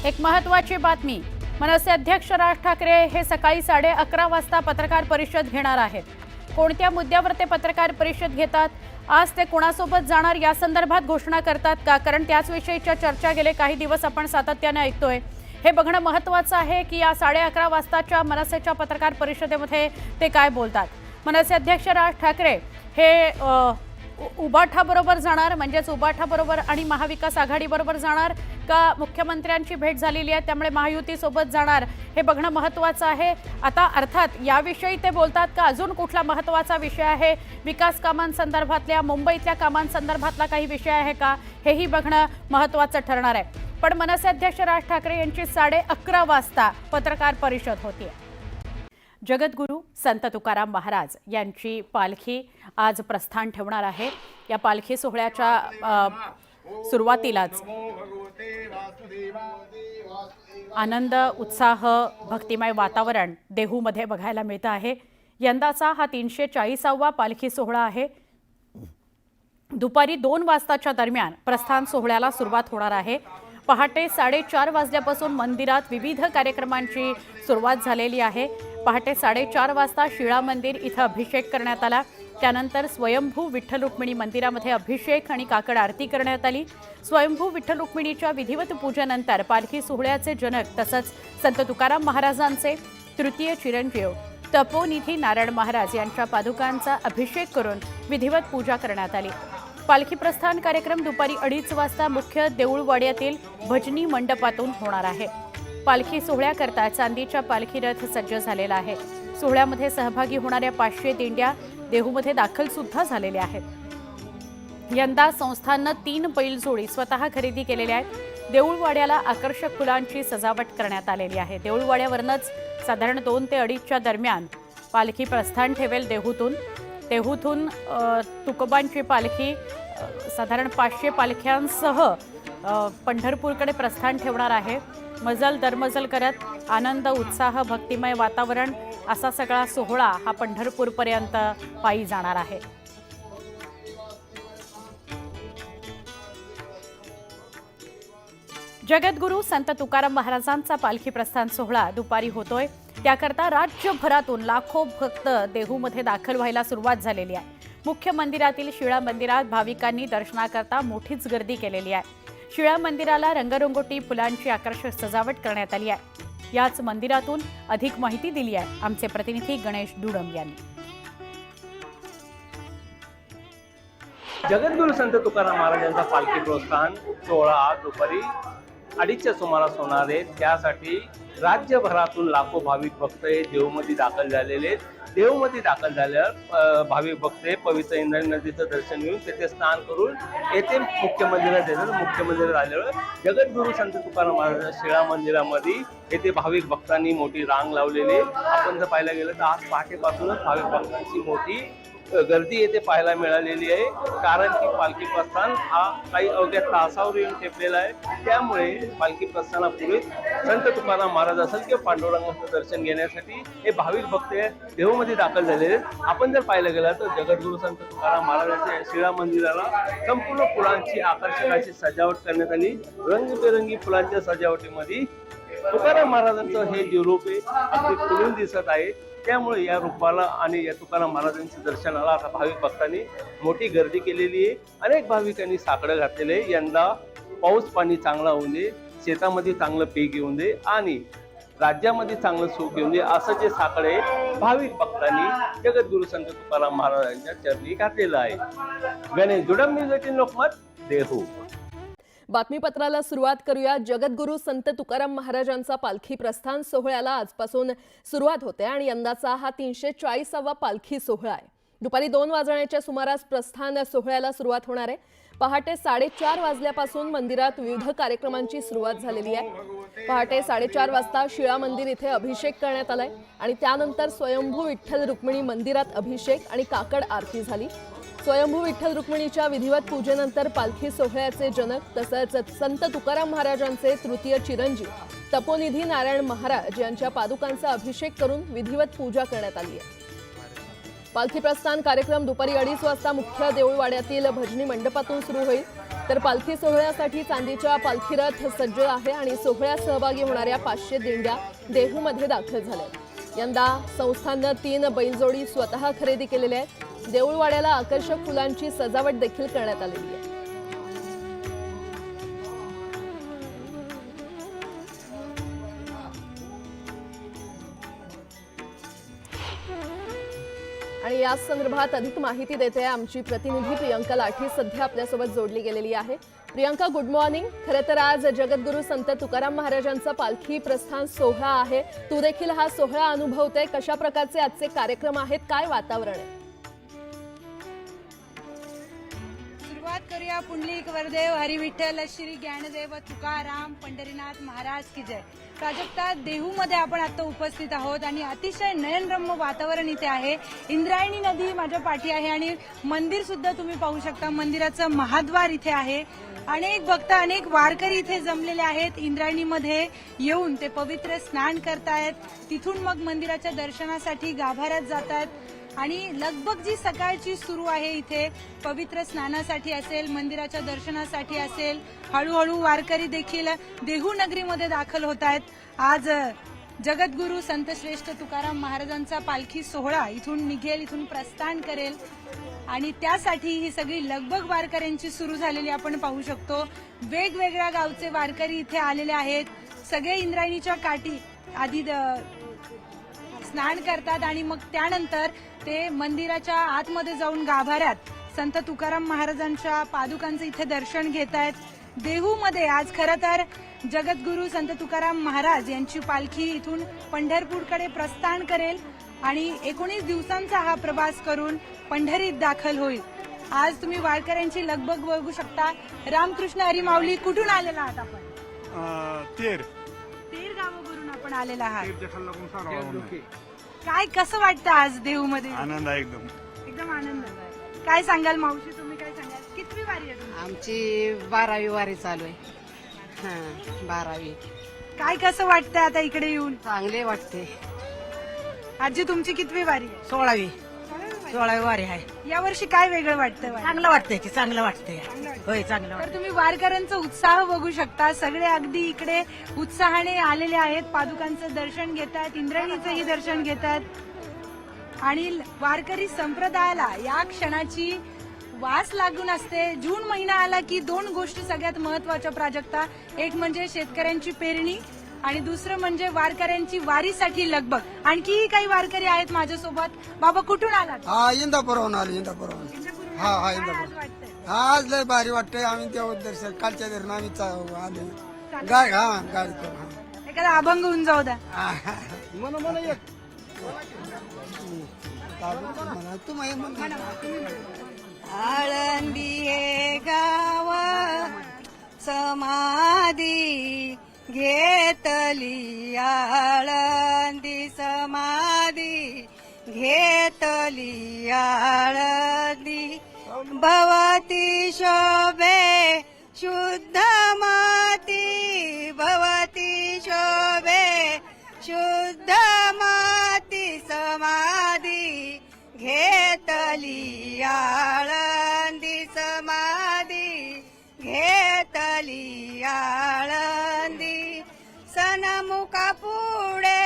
एक महत्त्वाची बातमी, मनसे अध्यक्ष राज ठाकरे हे सकाळी 11:30 वाजता पत्रकार परिषद घेणार आहेत। कोणत्या मुद्द्यावर ते पत्रकार परिषद घेतात, आज ते कोणासोबत जाणार या संदर्भात घोषणा करतात का, कारण त्याच विषयीच्या चर्चा गेले काही दिवस आपण सातत्याने ऐकतोय। हे बघणं महत्त्वाचं आहे की या 11:30 वाजताच्या मनसेच्या पत्रकार परिषदेमध्ये ते काय बोलतात। मनसे अध्यक्ष राज ठाकरे हे उबाठा बरोबर जाणार, म्हणजेच उबाठा बरोबर आणि महाविकास आघाडी बरोबर जाणार का मुख्यमंत्र्यांची भेट झालेली आहे त्यामुळे महायुती सोबत जाणार, हे बघणं महत्त्वाचं आहे। आता अर्थात याविषयी ते बोलतात का अजून कुठला महत्त्वाचा विषय आहे, विकास कामांसंदर्भातल्या मुंबईतल्या कामांसंदर्भातला काही विषय आहे का, हेही बघणं महत्त्वाचं ठरणार आहे। पण मनसे अध्यक्ष राज ठाकरे यांची 11:30 वाजता पत्रकार परिषद होती। जगद्गुरू संत तुकाराम महाराज यांची पालखी आज प्रस्थान ठेवणार आहे। या पालखी सोहळ्याच्या सुरुवातीलाच आनंद, उत्साह, भक्तिमय वातावरण देहूमध्ये बघायला मिळतं आहे। यंदाचा हा 340वा पालखी सोहळा आहे। दुपारी 2 वाजताच्या दरम्यान प्रस्थान सोहळ्याला सुरुवात होणार आहे। पहाटे 4:30 वाजल्यापासून मंदिरात विविध कार्यक्रमांची सुरुवात झालेली आहे। पहाटे 4:30 वाजता शिळा मंदिर इथं अभिषेक करण्यात आला। त्यानंतर स्वयंभू विठ्ठल रुक्मिणी मंदिरामध्ये अभिषेक आणि काकड आरती करण्यात आली। स्वयंभू विठ्ठल रुक्मिणीच्या विधिवत पूजेनंतर पालखी सोहळ्याचे जनक तसंच संत तुकाराम महाराजांचे तृतीय चिरंजीव तपोनिधी नारायण महाराज यांच्या पादुकांचा अभिषेक करून विधिवत पूजा करण्यात आली। पालखी प्रस्थान कार्यक्रम दुपारी 2:30 वाजता मुख्य देऊळवाड्यातील भजनी मंडपातून होणार आहे। पालखी सोहळ्याकरता चांदीच्या पालखी रथ सज्ज झालेला आहे। सोहळ्यामध्ये सहभागी होणाऱ्या 500 दिंड्या देहूमध्ये दाखल सुद्धा झालेल्या आहेत। यंदा संस्थांनं 3 बैलजोडी स्वतः खरेदी केलेल्या आहेत। देऊळवाड्याला आकर्षक फुलांची सजावट करण्यात आलेली आहे। देऊळवाड्यावरनच साधारण 2 ते 2:30च्या दरम्यान पालखी प्रस्थान ठेवेल देहूतून तुकोबांची पालखी साधारण 500 पालख्यांसह पंढरपूरकडे प्रस्थान ठेवणार आहे। मजल दरमजल करत आनंद, उत्साह, भक्तिमय वातावरण असा सगळा सोहळा हा पंढरपूरपर्यंत पायी जाणार आहे। जगद्गुरू संत तुकाराम महाराजांचा पालखी प्रस्थान सोहळा दुपारी होतोय। त्याकरता राज्यभरातून लाखो भक्त देहूमध्ये दाखल व्हायला सुरुवात झालेली आहे। मुख्य मंदिरातील शिळा मंदिरात भाविकांनी दर्शनाकरता मोठीच गर्दी केलेली आहे। शिळा मंदिराला रंगरंगोटी फुलांची आकर्षक सजावट करण्यात आली आहे। याच मंदिरातून अधिक माहिती दिली आहे आमचे प्रतिनिधी गणेश दुडम यांनी। जगद्गुरू संत तुकाराम महाराजांचा पालखी प्रस्थान सोहळा आज दुपारी 2:30च्या सुमारास होणार आहे। त्यासाठी राज्यभरातून लाखो भाविक भक्त हे देहूमध्ये दाखल झालेले। देहूमध्ये दाखल झाल्यावर भाविक भक्त पवित्र इंद्रायणी नदीचं दर्शन घेऊन तेथे स्नान करून येथे मुख्य मंदिरात येतात। मुख्य मंदिरात आल्यावर जगद्गुरू संत तुकाराम महाराज शिळा मंदिरामध्ये येथे भाविक भक्तांनी मोठी रांग लावलेली आहे। आपण जर पाहायला गेलं तर आज पहाटेपासूनच भाविक भक्तांची मोठी गर्दी येथे पाहायला मिळालेली आहे, कारण की पालखी प्रस्थान हा काही अवघ्या तासावर येऊन ठेपलेला आहे। त्यामुळे पालखी प्रस्थानापूर्वी संत तुकाराम महाराज असेल किंवा पांडुरंगाचं दर्शन घेण्यासाठी हे भाविक भक्त देहूमध्ये दाखल झालेले आहेत। आपण जर पाहायला गेलं तर जगद्गुरू संत तुकाराम महाराजांच्या शिळा मंदिराला संपूर्ण फुलांची आकर्षक अशी सजावट करण्यात आली। रंगीबेरंगी फुलांच्या सजावटीमध्ये तुकाराम महाराजांचं हे जे रूप आहे अगदी खुलून दिसत आहे। त्यामुळे या रूपाला आणि या तुकाराम महाराजांच्या दर्शनाला आता भाविक भक्तांनी मोठी गर्दी केलेली आहे। अनेक भाविकांनी साकडं घातलेले आहे। यंदा पाऊस पाणी चांगला होऊन दे, शेतामध्ये चांगलं पीक येऊन दे आणि राज्यामध्ये चांगलं सुख येऊन दे असं जे साकडे भाविक भक्तांनी जगद्गुरू संत तुकाराम महाराजांच्या चरणी घातलेलं आहे। गणेश दुडम, न्यूज 18 लोकमत, देहू। बातमीपत्राला सुरुवात करूया। जगद्गुरू संत तुकाराम महाराजांचा पालखी प्रस्थान सोहळ्याला आजपासून सुरुवात होते आणि यंदाचा हा 340वा पालखी सोहळा आहे। दुपारी 2 वाजण्याच्या सुमारास प्रस्थान सोहळ्याला सुरुवात होणार आहे। पहाटे 4:30 वाजल्यापासून मंदिरात विविध कार्यक्रमांची सुरुवात झालेली आहे। पहाटे 4:30 वाजता शिळा मंदिर इथे अभिषेक करण्यात आलाय आणि त्यानंतर स्वयंभू विठ्ठल रुक्मिणी मंदिरात अभिषेक आणि काकड आरती झाली। स्वयंभू विठ्ठल रुक्मिणीच्या विधिवत पूजेनंतर पालखी सोहळ्याचे जनक तसंच संत तुकाराम महाराजांचे तृतीय चिरंजीव तपोनिधी नारायण महाराज यांच्या पादुकांचा अभिषेक करून विधिवत पूजा करण्यात आली आहे। पालखी प्रस्थान कार्यक्रम दुपारी 2:30 वाजता मुख्य देऊळवाड्यातील भजनी मंडपातून सुरू होईल। तर पालखी सोहळ्यासाठी चांदीच्या पालखी रथ सज्ज आहे आणि सोहळ्यात सहभागी होणाऱ्या 500 दिंड्या देहूमध्ये दाखल झाल्या आहेत। यंदा संस्थाननं 3 बैलजोडी स्वतः खरेदी केलेल्या आहेत। देऊळवाड्याला आकर्षक फुलांची सजावट देखील करण्यात आलेली आहे। आणि या संदर्भात अधिक माहिती देते आमची प्रतिनिधी प्रियंका लाठी सध्या आपल्यासोबत जोडली गेलेली आहे। Priyanka, good morning. खरं तर आज जगद्गुरू संत तुकाराम महाराजांचा पालखी प्रस्थान सोहळा आहे। तू देखील हा सोहळा अनुभवते, कशा प्रकारचे आजचे कार्यक्रम आहेत, काय वातावरण आहे? सुरुवात करूया पुंडलिक वरदेव हरी विठ्ठल श्री ज्ञानदेव तुकाराम पंढरीनाथ महाराज की जय। प्राजक्ता, देहूमध्ये आपण आता उपस्थित आहोत आणि अतिशय नयनरम्य वातावरण इथे आहे। इंद्रायणी नदी माझ्या पाठी आहे आणि मंदिर सुद्धा तुम्ही पाहू शकता। मंदिराचं महाद्वार इथे आहे। अनेक भक्त, अनेक वारकरी इथे जमलेले आहेत। इंद्रायणीमध्ये येऊन ते पवित्र स्नान करतायत, तिथून मग मंदिराच्या दर्शनासाठी गाभाऱ्यात जातात आणि लगबग जी सकाळची सुरू आहे इथे पवित्र स्नानासाठी असेल, मंदिराच्या दर्शनासाठी असेल, हळूहळू वारकरी देखील देहू नगरीमध्ये दाखल होत आहेत। आज जगद्गुरू संत श्रेष्ठ तुकाराम महाराजांचा पालखी सोहळा इथून निघेल, इथून प्रस्थान करेल आणि त्यासाठी ही सगळी लगबग वारकऱ्यांची सुरू झालेली आपण पाहू शकतो। वेगवेगळ्या गावचे वारकरी इथे आलेले आहेत। सगळे इंद्रायणीच्या काठी आधी स्नान करतात आणि मग त्यानंतर ते मंदिराच्या आतमध्ये जाऊन गाभाऱ्यात संत तुकाराम महाराजांच्या पादुकांचं इथे दर्शन घेत आहेत। देहूमध्ये आज खरं तर जगद्गुरू संत तुकाराम महाराज यांची पालखी इथून पंढरपूरकडे प्रस्थान करेल आणि 19 दिवसांचा हा प्रवास करून पंढरीत दाखल होईल। आज तुम्ही वारकऱ्यांची लगबग बघू शकता। रामकृष्ण हरी माऊली, कुठून आलेला आहात आपण? तेर गावावरून आपण आलेला आहात। काय कसं वाटतं आज देहूमध्ये? आनंद आहे एकदम। एकदम आनंद आहे। काय सांगाल मावशी, तुम्ही काय सांगाल? कितवी वारी आहे तुमची? आमची 12वी वारी चालू आहे। 12वी। काय कसं वाटतंय आता इकडे येऊन? चांगले वाटते। आजी, तुमची कितवी वारी आहे? 16वी वारी आहे। यावर्षी काय वेगळं वाटतं? चांगलं वाटतंय की चांगलं वाटतंय। होय, चांगलं तर तुम्ही वारकऱ्यांचा उत्साह बघू शकता। सगळे अगदी इकडे उत्साहाने आलेले आहेत, पादुकांचं दर्शन घेतात, इंद्रायणीचंही दर्शन घेतात आणि वारकरी संप्रदायाला या क्षणाची वास लागून असते। जून महिना आला की 2 गोष्टी सगळ्यात महत्वाच्या प्राजक्ता, एक म्हणजे शेतकऱ्यांची पेरणी आणि दुसरं म्हणजे वारकऱ्यांची वारीसाठी लगबग। आणखी काही वारकरी आहेत माझ्यासोबत। बाबा, कुठून आलात? हा, इंदापुरावरून आलो, इंदापुरावरून। हा हा, काय आज इंदापूर। वाटतंय? आज लय भारी वाटतंय। आम्ही देव दर्शन कालच्या दरम्यान आम्ही आलो गाडी करून। हा. एखादा अभंग होऊन जाऊ द्या। म्हणा एक तू म्हणा। आळंदी हे गाव समाधी घेतली, आळंदी समाधी घेतली, आळंदी भवती शोभे शुद्ध माती, भवती शोभे शुद्ध माती, समाधी घेतली, आळंदी समाधी घेतली, आळंदी सनमुखा पुढे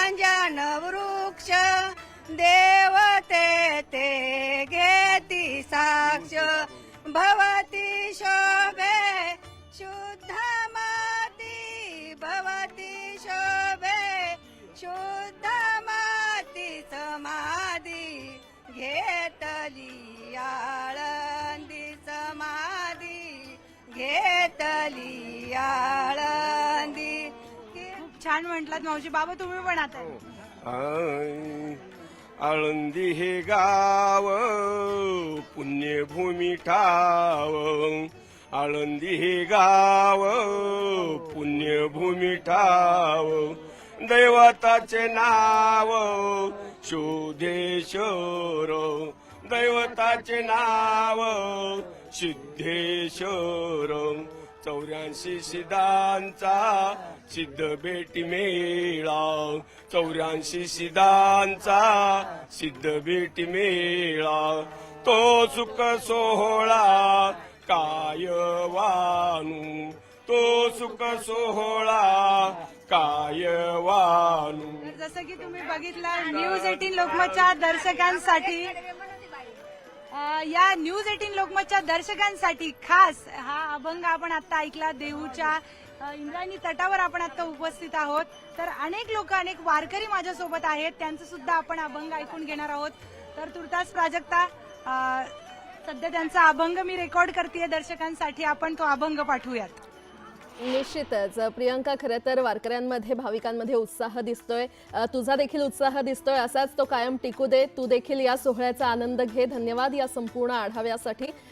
अंजन वृक्ष, देवते ते घेती साक्ष, भवती शोभे शुद्ध माती, भवती शोभे शुद्ध माती, समाधी घेतली, आळंदी समाधी घेतली, आळंदी। खूप छान म्हटलात मावशी। बाबा, तुम्ही पण आता आळंदी हे गाव पुण्यभूमी ठाव, आळंदी हे गाव पुण्यभूमी ठाव, दैवताचे नाव शोधेश्वर, दैवताचे नाव सिद्धेश्वर, 84 सिद्धांचा सिद्ध भेटी मेळा, 84 सिद्धांचा सिद्ध भेटी मेळा, तो सुख सोहळा काय वानू तो सुख सोहळा काय वानू. तर जसं की तुम्ही बघितलं न्यूज 18 लोकमतच्या दर्शकांसाठी या न्यूज 18 लोकमतच्या दर्शकांसाठी खास हा अभंग आपण आता ऐकला. देहूच्या इंद्रायणी तटावर आपण आता उपस्थित आहोत. तर अनेक लोक अनेक वारकरी माझ्यासोबत आहेत, त्यांचं सुद्धा आपण अभंग ऐकून घेणार आहोत. तर तुर्तास प्राजक्ता सध्या त्यांचा अभंग मी रेकॉर्ड करतेय दर्शकांसाठी, आपण तो अभंग पाठवूयात. निश्चितच प्रियंका, खरं तर वारकऱ्यांमध्ये भाविकांमध्ये उत्साह दिसतोय, तुझा देखील उत्साह दिसतोय, असाच तो कायम टिकू दे. तू देखील या सोहळ्याचा आनंद घे. धन्यवाद या संपूर्ण आढाव्यासाठी.